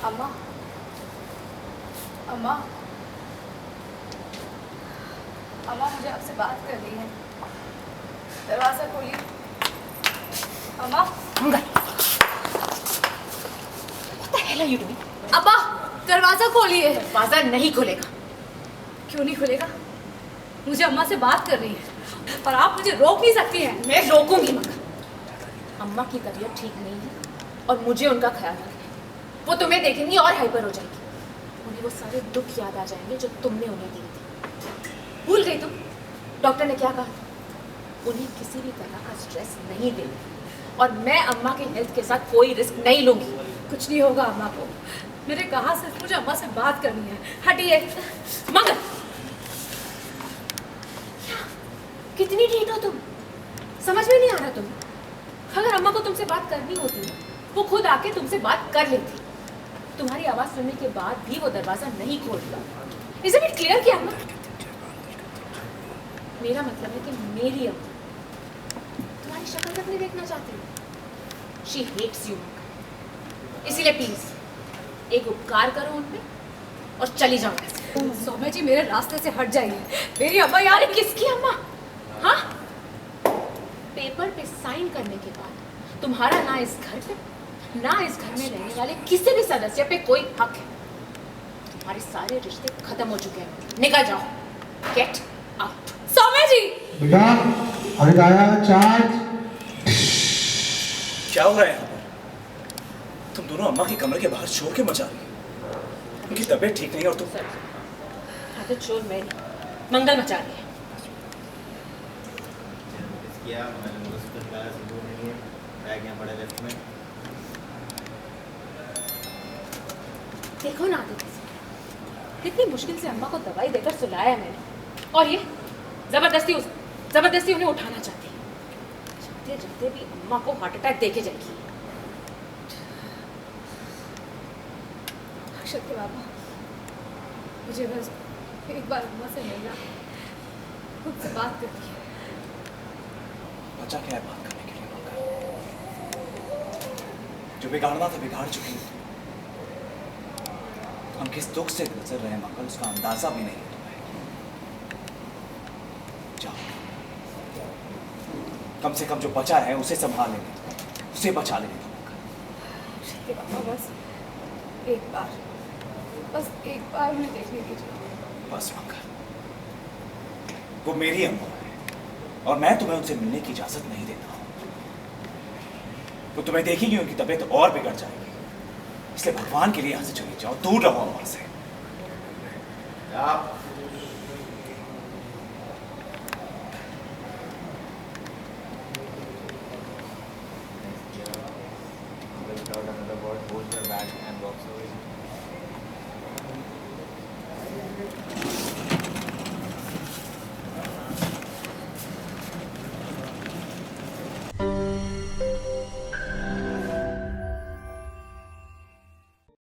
अम्मा, अम्मा, अम्मा मुझे आपसे बात करनी है। दरवाज़ा खोलिए। अम्मा। What the hell are you doing? अम्मा, दरवाज़ा खोलिए। दरवाजा नहीं खुलेगा। क्यों नहीं खुलेगा? मुझे अम्मा से बात करनी है और आप मुझे रोक नहीं सकती हैं। मैं रोकूंगी मगर अम्मा की तबीयत ठीक नहीं है और मुझे उनका ख्याल रखना है। वो तुम्हें देखेंगी और हाइपर हो जाएगी। उन्हें वो सारे दुख याद आ जाएंगे जो तुमने उन्हें दिए थे। भूल गई तुम? डॉक्टर ने क्या कहा? उन्हें किसी भी तरह का स्ट्रेस नहीं देना और मैं अम्मा के हेल्थ के साथ कोई रिस्क नहीं लूंगी। कुछ नहीं होगा अम्मा को। मेरे कहा सिर्फ मुझे अम्मा से बात करनी है। हटिए। मगर कितनी ढीठ हो तुम, समझ में नहीं आ रहा तुम्हें। अगर अम्मा को तुमसे बात करनी होती वो खुद आके तुमसे बात कर लेती। तुम्हारी आवाज सुनने के बाद भी वो दरवाजा नहीं खोलता। इज इट क्लियर कि अम्मा? मेरा मतलब है कि मेरी अम्मा तुम्हारी शक्ल तक नहीं देखना चाहती। She hates you. इसीलिए प्लीज एक उपकार करो उनपे और चली जाओ ऐसे। सौम्या जी मेरे रास्ते से हट जाइए। मेरी अम्मा यार। अरे किसकी अम्मा? हाँ, पेपर पे साइन करने के बाद तुम्हारा ना इस घर पे ना इस घर में रहने वाले किसी भी सदस्य पे कोई हक है। तुम्हारे सारे रिश्ते खत्म हो चुके हैं। निकल जाओ। Get out. सौम्या जी। बेटा हरिदाया चार्ज। क्या हो रहा है यहाँ पर? तुम दोनों अम्मा के कमरे के बाहर शोर के मचा रही हो। उनकी तबीयत ठीक नहीं है और तुम हाँ तो शोर मैं मंगल मचा रही है। किया मैंने उसको क्लास वो नहीं है बैग यहाँ पड़ा लेफ्ट में। देखो ना आदित्य, कितनी मुश्किल से अम्मा को दवाई देकर सुलाया मैंने और ये जबरदस्ती उन्हें उठाना चाहती है। जाते जाते भी अम्मा को हार्ट अटैक देके जाएगी। सत्य बाबा, मुझे बस एक बार अम्मा से मिलना, खुद से बात करनी है। बचा क्या है बात करने के लिए? जो बिगाड़ना था बिगाड़ चुकी है। हम किस दुख से गुजर रहे हैं मंगल, उसका अंदाजा भी नहीं है तुम्हें। जाओ, कम से कम जो बचा है उसे संभाल लेंगे, उसे बचा लेंगे तुम। सत्य बाबा बस एक बार उन्हें देखने दीजिए। बस मंगल, वो मेरी अम्मा है और मैं तुम्हें उनसे मिलने की इजाजत नहीं देता हूं। वो तुम्हें देखेंगी उनकी तबीयत और बिगड़ जाएगी। इसलिए भगवान के लिए यहां से चली जाओ, दूर रहो अम्मा से। आप